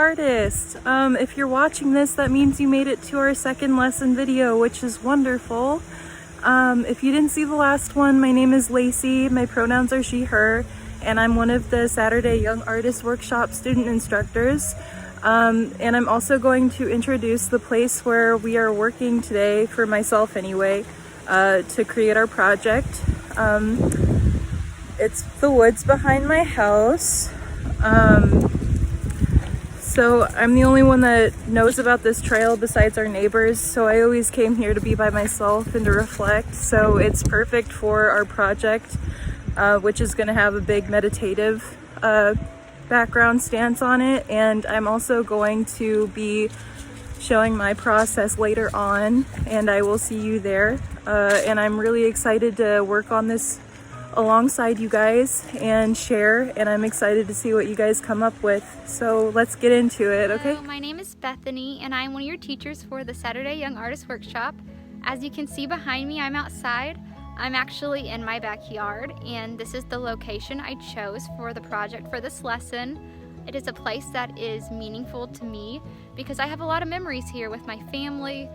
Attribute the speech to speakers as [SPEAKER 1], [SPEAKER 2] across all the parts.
[SPEAKER 1] artist. If you're watching this, that means you made it to our second lesson video, which is wonderful. If you didn't see the last one, my name is Lacey. My pronouns are she, her, and I'm one of the Saturday Young Artist Workshop student instructors. And I'm also going to introduce the place where we are working today, for myself anyway, to create our project. It's the woods behind my house. So I'm the only one that knows about this trail besides our neighbors, so I always came here to be by myself and to reflect. So it's perfect for our project, which is going to have a big meditative background stance on it. And I'm also going to be showing my process later on, and I will see you there. And I'm really excited to work on this alongside you guys and share, and I'm excited to see what you guys come up with. So let's get into it, okay?
[SPEAKER 2] Hello, my name is Bethany, and I'm one of your teachers for the Saturday Young Artist Workshop. As you can see behind me, I'm outside. I'm actually in my backyard, and this is the location I chose for the project for this lesson. It is a place that is meaningful to me because I have a lot of memories here with my family,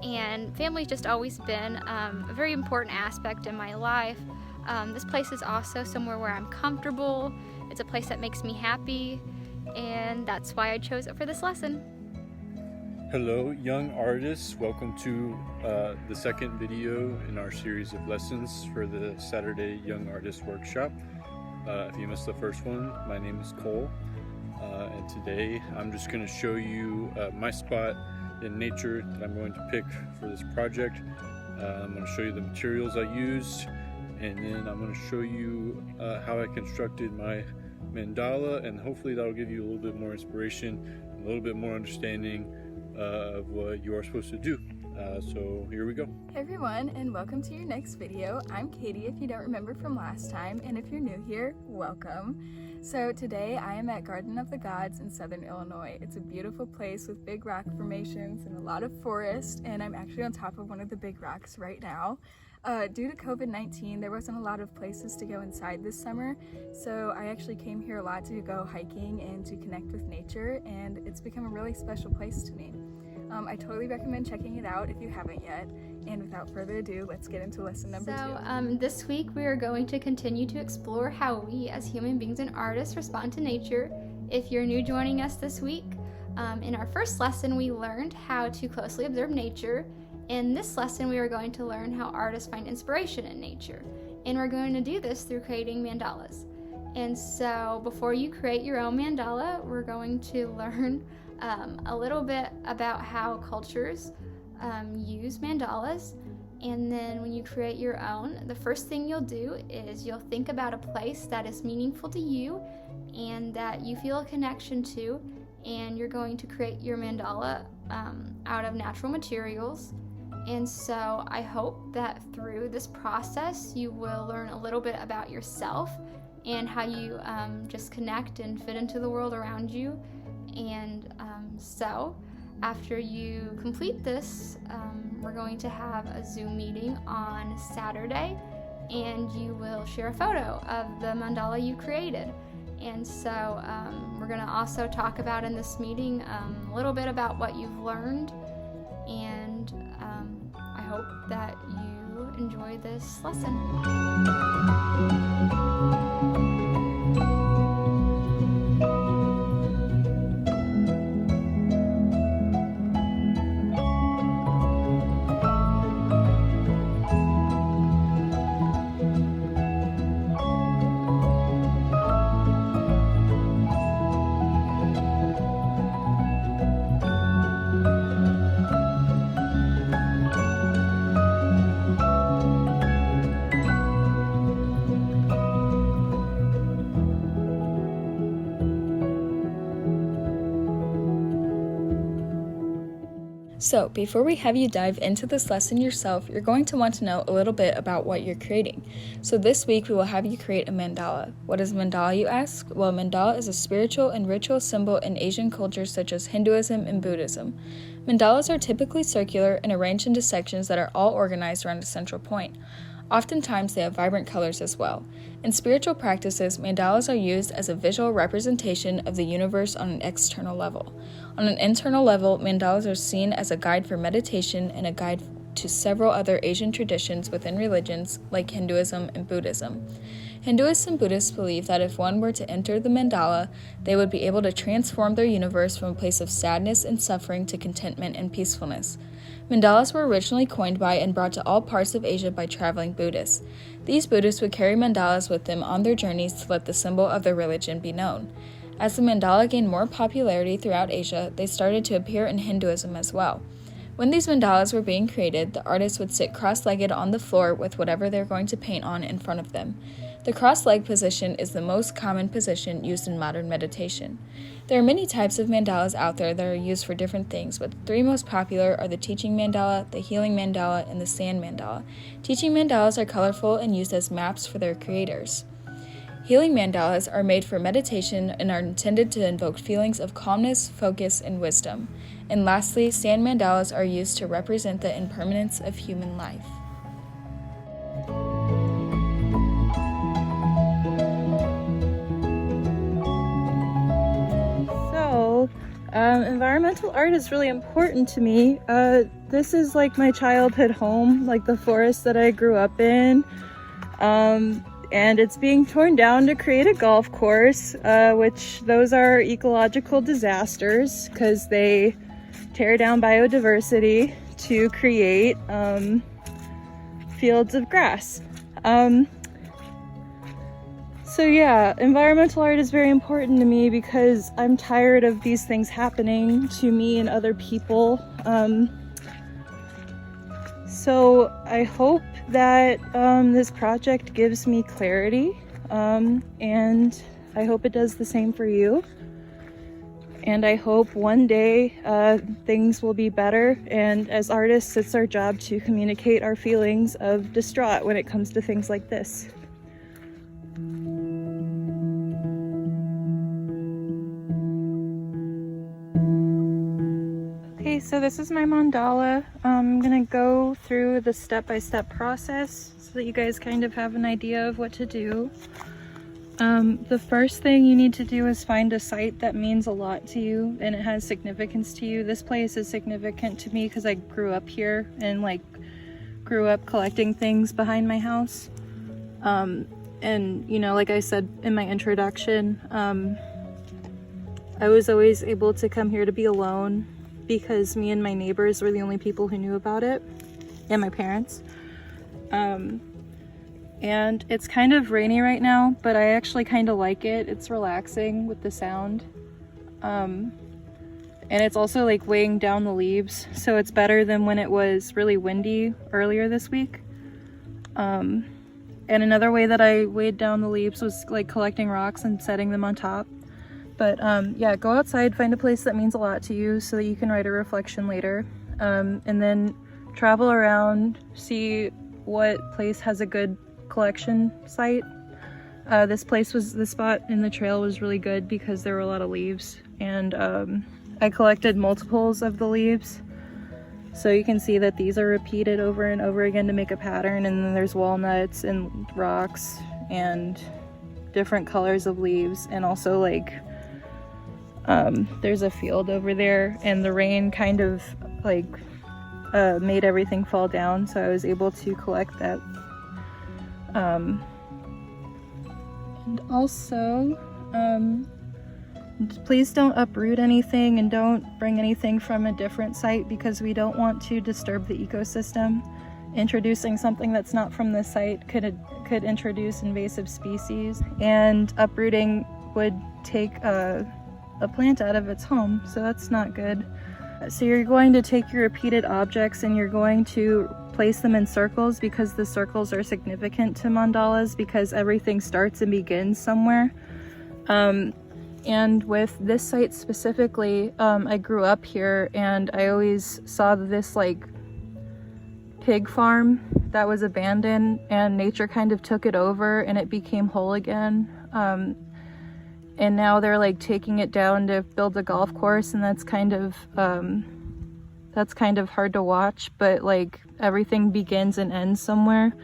[SPEAKER 2] and family's just always been a very important aspect in my life. This place is also somewhere where I'm comfortable. It's a place that makes me happy, and that's why I chose it for this lesson.
[SPEAKER 3] Hello, young artists. Welcome to the second video in our series of lessons for the Saturday Young Artist Workshop. If you missed the first one, my name is Cole, and today I'm just going to show you my spot in nature that I'm going to pick for this project. I'm going to show you the materials I used, and then I'm going to show you how I constructed my mandala, and hopefully that'll give you a little bit more inspiration, a little bit more understanding of what you are supposed to do. So here we go.
[SPEAKER 4] Hey everyone, and welcome to your next video. I'm Katie, if you don't remember from last time, and if you're new here, welcome. So today I am at Garden of the Gods in Southern Illinois. It's a beautiful place with big rock formations and a lot of forest, and I'm actually on top of one of the big rocks right now. Due to COVID-19, there wasn't a lot of places to go inside this summer, so I actually came here a lot to go hiking and to connect with nature, and it's become a really special place to me. I totally recommend checking it out if you haven't yet, and without further ado, let's get into lesson number 2.
[SPEAKER 2] This week we are going to continue to explore how we as human beings and artists respond to nature. If you're new joining us this week, in our first lesson we learned how to closely observe nature. In this lesson, we are going to learn how artists find inspiration in nature, and we're going to do this through creating mandalas. And so before you create your own mandala, we're going to learn a little bit about how cultures use mandalas. And then when you create your own, the first thing you'll do is you'll think about a place that is meaningful to you and that you feel a connection to, and you're going to create your mandala out of natural materials. And so I hope that through this process you will learn a little bit about yourself and how you just connect and fit into the world around you. And so after you complete this, we're going to have a Zoom meeting on Saturday, and you will share a photo of the mandala you created. And so we're going to also talk about in this meeting a little bit about what you've learned, and I hope that you enjoy this lesson.
[SPEAKER 4] So before we have you dive into this lesson yourself, you're going to want to know a little bit about what you're creating. So this week we will have you create a mandala. What is a mandala, you ask? Well, a mandala is a spiritual and ritual symbol in Asian cultures such as Hinduism and Buddhism. Mandalas are typically circular and arranged into sections that are all organized around a central point. Oftentimes they have vibrant colors as well. In spiritual practices, mandalas are used as a visual representation of the universe on an external level. On an internal level, mandalas are seen as a guide for meditation and a guide to several other Asian traditions within religions like Hinduism and Buddhism. Hinduists and Buddhists believe that if one were to enter the mandala, they would be able to transform their universe from a place of sadness and suffering to contentment and peacefulness. Mandalas were originally coined by and brought to all parts of Asia by traveling Buddhists. These Buddhists would carry mandalas with them on their journeys to let the symbol of their religion be known. As the mandala gained more popularity throughout Asia, they started to appear in Hinduism as well. When these mandalas were being created, the artists would sit cross-legged on the floor with whatever they're going to paint on in front of them. The cross-leg position is the most common position used in modern meditation. There are many types of mandalas out there that are used for different things, but the three most popular are the teaching mandala, the healing mandala, and the sand mandala. Teaching mandalas are colorful and used as maps for their creators. Healing mandalas are made for meditation and are intended to invoke feelings of calmness, focus, and wisdom. And lastly, sand mandalas are used to represent the impermanence of human life.
[SPEAKER 1] Environmental art is really important to me. This is like my childhood home, like the forest that I grew up in. And it's being torn down to create a golf course, which those are ecological disasters because they tear down biodiversity to create fields of grass. So yeah, environmental art is very important to me because I'm tired of these things happening to me and other people. So I hope that this project gives me clarity, and I hope it does the same for you. And I hope one day things will be better, and as artists, it's our job to communicate our feelings of distraught when it comes to things like this. Okay, so this is my mandala. I'm gonna go through the step-by-step process so that you guys kind of have an idea of what to do. The first thing you need to do is find a site that means a lot to you and it has significance to you. This place is significant to me because I grew up here and grew up collecting things behind my house. And you know, like I said in my introduction, I was always able to come here to be alone because me and my neighbors were the only people who knew about it, and my parents. And it's kind of rainy right now, but I actually kind of like it. It's relaxing with the sound. And it's also like weighing down the leaves, so it's better than when it was really windy earlier this week. And another way that I weighed down the leaves was like collecting rocks and setting them on top. But yeah, go outside, find a place that means a lot to you so that you can write a reflection later. And then travel around, see what place has a good collection site. This spot in the trail was really good because there were a lot of leaves, and I collected multiples of the leaves. So you can see that these are repeated over and over again to make a pattern, and then there's walnuts and rocks and different colors of leaves, and also like there's a field over there, and the rain kind of like made everything fall down, so I was able to collect that. And also please don't uproot anything and don't bring anything from a different site because we don't want to disturb the ecosystem. Introducing something that's not from the site could introduce invasive species, and uprooting would take a plant out of its home, so that's not good. So you're going to take your repeated objects and you're going to place them in circles because the circles are significant to mandalas because everything starts and begins somewhere. And with this site specifically, I grew up here and I always saw this like pig farm that was abandoned, and nature kind of took it over and it became whole again. And now they're like taking it down to build a golf course, and that's kind of hard to watch, but like everything begins and ends somewhere.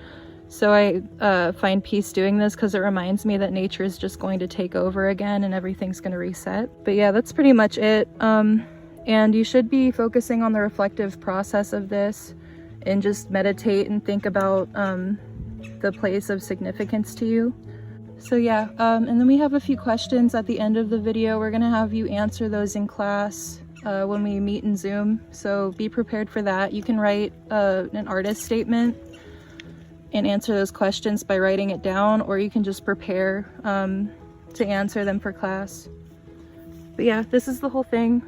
[SPEAKER 1] So I find peace doing this because it reminds me that nature is just going to take over again and everything's going to reset. But yeah, that's pretty much it. And you should be focusing on the reflective process of this and just meditate and think about the place of significance to you. So yeah, and then we have a few questions at the end of the video. We're gonna have you answer those in class when we meet in Zoom. So be prepared for that. You can write an artist statement and answer those questions by writing it down, or you can just prepare to answer them for class. But yeah, this is the whole thing.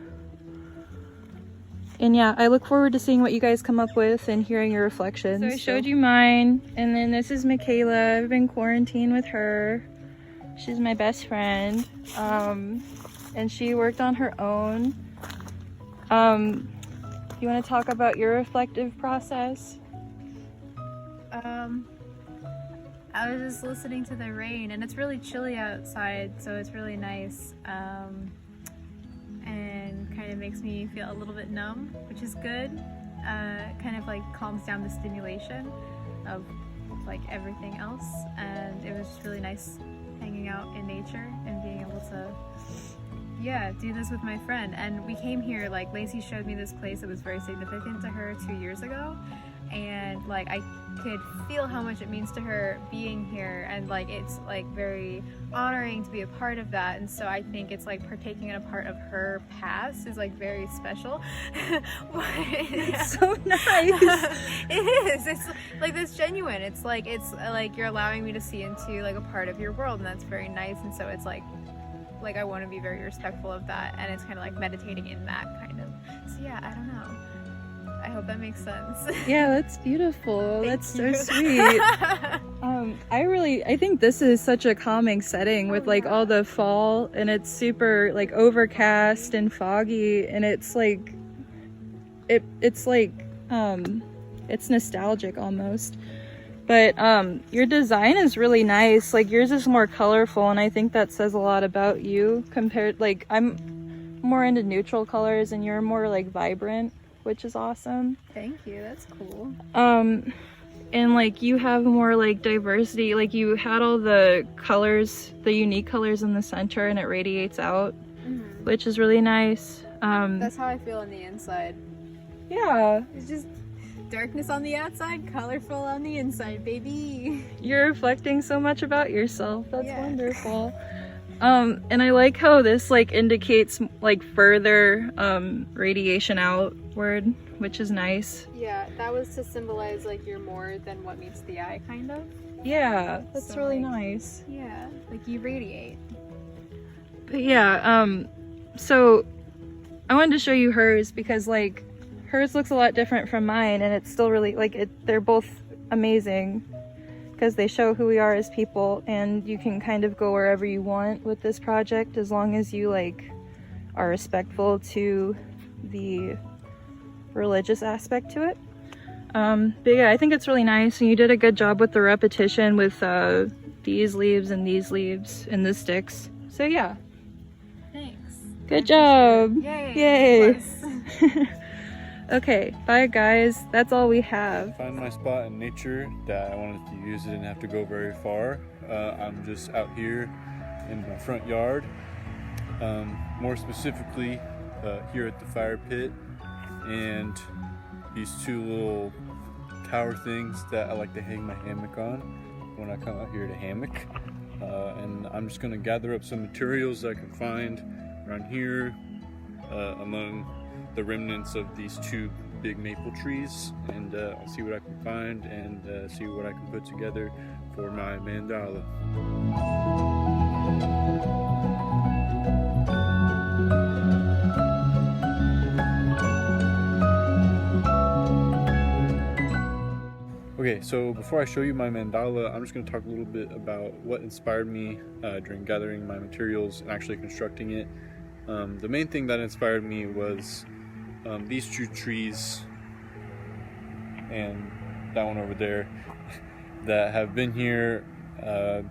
[SPEAKER 1] And yeah, I look forward to seeing what you guys come up with and hearing your reflections. So I showed you mine, and then this is Michaela. I've been quarantined with her. She's my best friend, and she worked on her own. You want to talk about your reflective process?
[SPEAKER 5] I was just listening to the rain, and it's really chilly outside, so it's really nice, and kind of makes me feel a little bit numb, which is good. Kind of like calms down the stimulation of like everything else, and it was just really nice hanging out in nature and being able to do this with my friend. And we came here, like Lacey showed me this place that was very significant to her 2 years ago, and like I could feel how much it means to her being here, and like it's like very honoring to be a part of that. And so I think it's like partaking in a part of her past is like very special.
[SPEAKER 1] It's so nice.
[SPEAKER 5] It is. It's like this genuine. It's like you're allowing me to see into like a part of your world, and that's very nice. And so it's like I want to be very respectful of that, and it's kind of like meditating in that kind of. So yeah, I don't know. I hope that makes sense.
[SPEAKER 1] Yeah, that's beautiful. That's so sweet. I think this is such a calming setting with like all the fall, and it's super like overcast and foggy, and it's like it's nostalgic almost. But your design is really nice. Like yours is more colorful, and I think that says a lot about you compared, like I'm more into neutral colors and you're more like vibrant, which is awesome.
[SPEAKER 5] Thank you, that's cool.
[SPEAKER 1] And like you have more like diversity, like you had all the colors, the unique colors in the center, and it radiates out, which is really nice.
[SPEAKER 5] That's how I feel on the inside.
[SPEAKER 1] Yeah.
[SPEAKER 5] It's just darkness on the outside, colorful on the inside, baby.
[SPEAKER 1] You're reflecting so much about yourself. That's wonderful. And I like how this like indicates like further radiation outward, which is nice.
[SPEAKER 5] Yeah, that was to symbolize like you're more than what meets the eye, kind of.
[SPEAKER 1] Yeah, that's
[SPEAKER 5] So,
[SPEAKER 1] really
[SPEAKER 5] like,
[SPEAKER 1] nice.
[SPEAKER 5] Yeah, like you radiate.
[SPEAKER 1] But yeah, so I wanted to show you hers because like hers looks a lot different from mine, and it's still really like they're both amazing because they show who we are as people, and you can kind of go wherever you want with this project as long as you like are respectful to the religious aspect to it. But yeah, I think it's really nice, and you did a good job with the repetition with these leaves and these leaves and the sticks. So yeah.
[SPEAKER 5] Thanks.
[SPEAKER 1] Good job.
[SPEAKER 5] Yay.
[SPEAKER 1] Yay. Okay, bye guys. That's all we have.
[SPEAKER 3] Find my spot in nature that I wanted to use. It didn't have to go very far. I'm just out here in my front yard. More specifically, here at the fire pit, and these two little tower things that I like to hang my hammock on when I come out here to hammock. And I'm just gonna gather up some materials I can find around here among the remnants of these two big maple trees, and I'll see what I can find and see what I can put together for my mandala. Okay, so before I show you my mandala, I'm just going to talk a little bit about what inspired me during gathering my materials and actually constructing it. The main thing that inspired me was these two trees and that one over there that have been here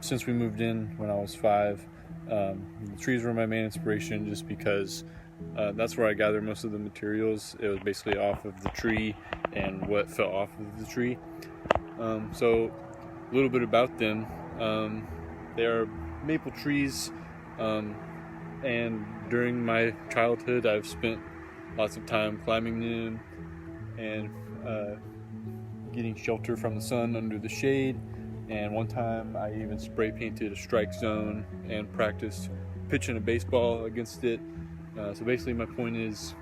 [SPEAKER 3] since we moved in when I was 5. The trees were my main inspiration just because that's where I gathered most of the materials. It was basically off of the tree and what fell off of the tree. So a little bit about them. They are maple trees, and during my childhood I've spent lots of time climbing them and getting shelter from the sun under the shade. And one time I even spray painted a strike zone and practiced pitching a baseball against it. So basically my point is,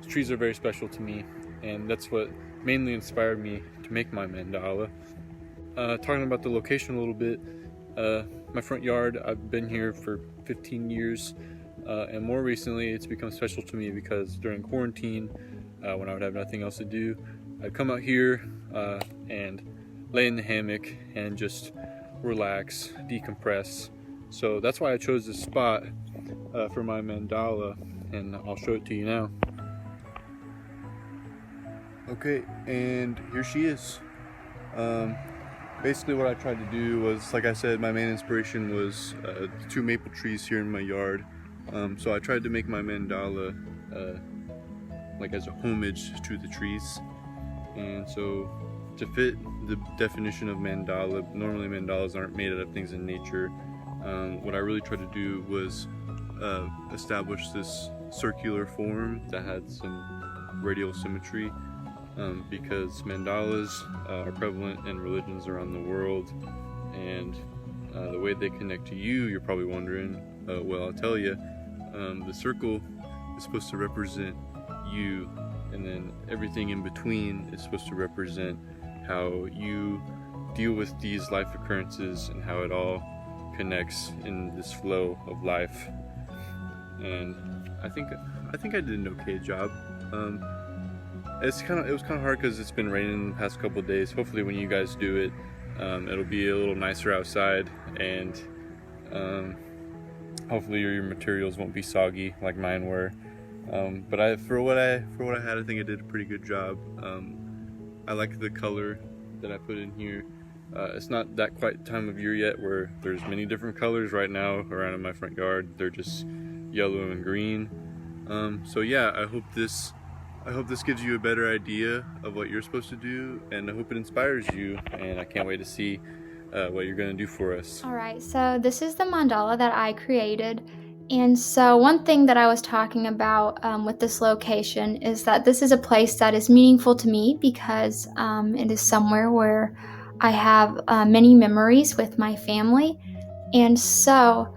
[SPEAKER 3] trees are very special to me, and that's what mainly inspired me to make my mandala. Talking about the location a little bit, my front yard, I've been here for 15 years, and more recently it's become special to me because during quarantine, when I would have nothing else to do, I'd come out here and lay in the hammock and just relax, decompress. So that's why I chose this spot for my mandala, and I'll show it to you now. Okay, and here she is. Basically what I tried to do was, like I said, my main inspiration was the two maple trees here in my yard. So I tried to make my mandala like as a homage to the trees. And so to fit the definition of mandala, normally mandalas aren't made out of things in nature. What I really tried to do was establish this circular form that had some radial symmetry, because mandalas are prevalent in religions around the world, and the way they connect to you, you're probably wondering. Well, I'll tell you, the circle is supposed to represent you, and then everything in between is supposed to represent how you deal with these life occurrences and how it all connects in this flow of life. And I think I did an okay job. It was kind of hard because it's been raining the past couple of days. Hopefully when you guys do it, it'll be a little nicer outside, and hopefully your materials won't be soggy like mine were. But for what I had, I think I did a pretty good job. I like the color that I put in here. It's not that quite time of year yet where there's many different colors right now around in my front yard. They're just yellow and green. So yeah, I hope this gives you a better idea of what you're supposed to do, and I hope it inspires you, and I can't wait to see what you're going to do for us.
[SPEAKER 2] Alright, so this is the mandala that I created. And so one thing that I was talking about with this location is that this is a place that is meaningful to me because it is somewhere where I have many memories with my family. And so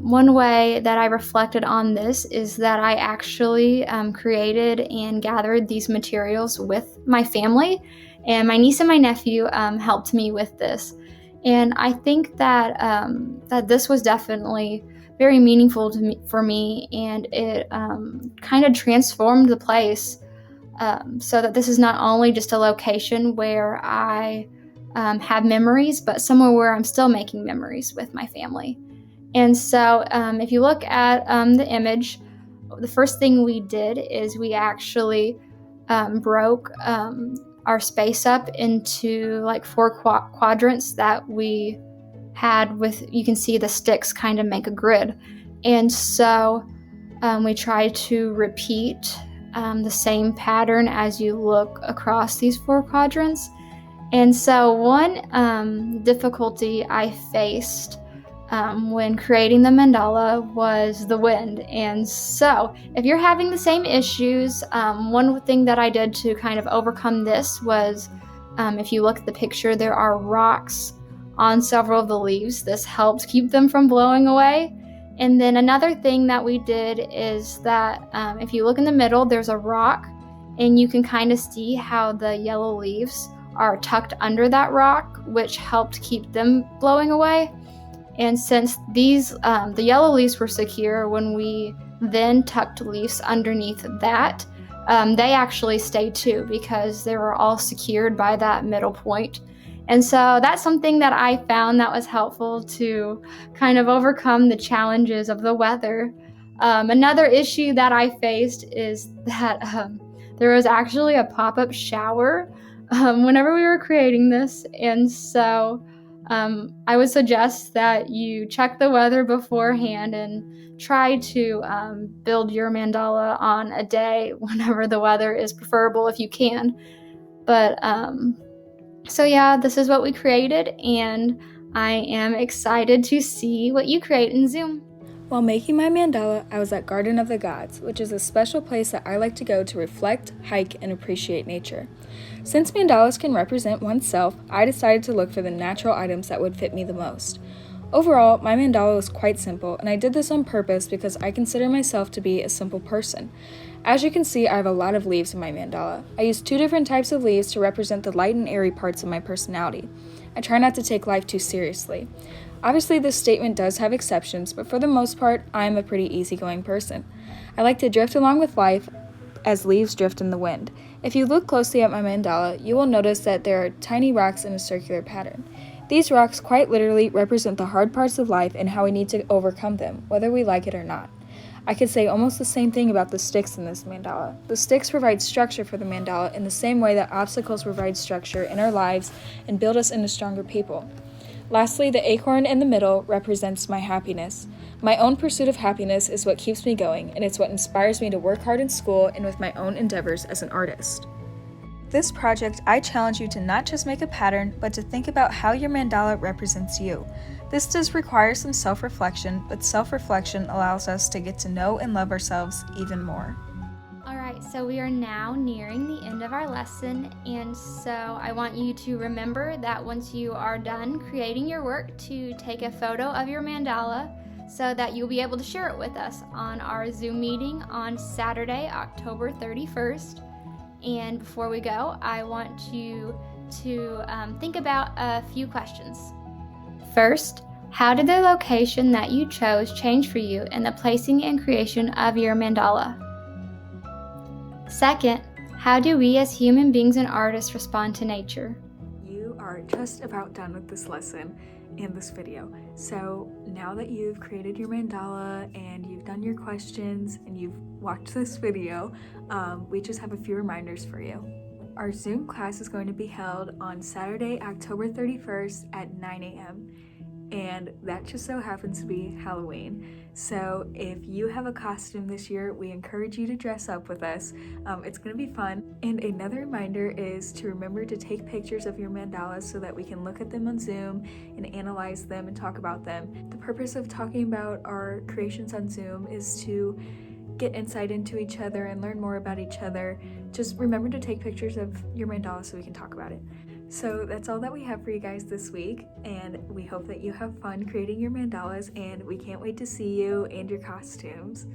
[SPEAKER 2] one way that I reflected on this is that I actually created and gathered these materials with my family, and my niece and my nephew helped me with this. And I think that that this was definitely very meaningful to me, for me, and it kind of transformed the place, so that this is not only just a location where I have memories, but somewhere where I'm still making memories with my family. And so if you look at the image, the first thing we did is we actually broke our space up into like 4 quadrants that we had with, you can see the sticks kind of make a grid. And so we try to repeat the same pattern as you look across these 4 quadrants. And so one difficulty I faced when creating the mandala was the wind. And so if you're having the same issues, one thing that I did to kind of overcome this was, if you look at the picture, there are rocks on several of the leaves. This helped keep them from blowing away. And then another thing that we did is that if you look in the middle, there's a rock, and you can kind of see how the yellow leaves are tucked under that rock, which helped keep them blowing away. And since these the yellow leaves were secure, when we then tucked leaves underneath that, they actually stayed too, because they were all secured by that middle point. And so that's something that I found that was helpful to kind of overcome the challenges of the weather. Another issue that I faced is that there was actually a pop-up shower whenever we were creating this. And so I would suggest that you check the weather beforehand and try to build your mandala on a day whenever the weather is preferable if you can. But So yeah, this is what we created, and I am excited to see what you create in Zoom.
[SPEAKER 4] While making my mandala, I was at Garden of the Gods, which is a special place that I like to go to reflect, hike, and appreciate nature. Since mandalas can represent oneself, I decided to look for the natural items that would fit me the most. Overall, my mandala was quite simple, and I did this on purpose because I consider myself to be a simple person. As you can see, I have a lot of leaves in my mandala. I used 2 different types of leaves to represent the light and airy parts of my personality. I try not to take life too seriously. Obviously, this statement does have exceptions, but for the most part, I am a pretty easygoing person. I like to drift along with life as leaves drift in the wind. If you look closely at my mandala, you will notice that there are tiny rocks in a circular pattern. These rocks quite literally represent the hard parts of life and how we need to overcome them, whether we like it or not. I could say almost the same thing about the sticks in this mandala. The sticks provide structure for the mandala in the same way that obstacles provide structure in our lives and build us into stronger people. Lastly, the acorn in the middle represents my happiness. My own pursuit of happiness is what keeps me going, and it's what inspires me to work hard in school and with my own endeavors as an artist. This project, I challenge you to not just make a pattern, but to think about how your mandala represents you. This does require some self-reflection, but self-reflection allows us to get to know and love ourselves even more.
[SPEAKER 2] Alright, so we are now nearing the end of our lesson, and so I want you to remember that once you are done creating your work, to take a photo of your mandala so that you'll be able to share it with us on our Zoom meeting on Saturday, October 31st. And before we go, I want you to think about a few questions. First, how did the location that you chose change for you in the placing and creation of your mandala? Second, how do we as human beings and artists respond to nature?
[SPEAKER 4] You are just about done with this lesson and this video. So now that you've created your mandala and you've done your questions and you've watched this video, we just have a few reminders for you. Our Zoom class is going to be held on Saturday, October 31st at 9 a.m. and that just so happens to be Halloween. So if you have a costume this year, we encourage you to dress up with us. It's going to be fun. And another reminder is to remember to take pictures of your mandalas so that we can look at them on Zoom and analyze them and talk about them. The purpose of talking about our creations on Zoom is to get insight into each other and learn more about each other. Just remember to take pictures of your mandala so we can talk about it. So that's all that we have for you guys this week, and we hope that you have fun creating your mandalas, and we can't wait to see you and your costumes.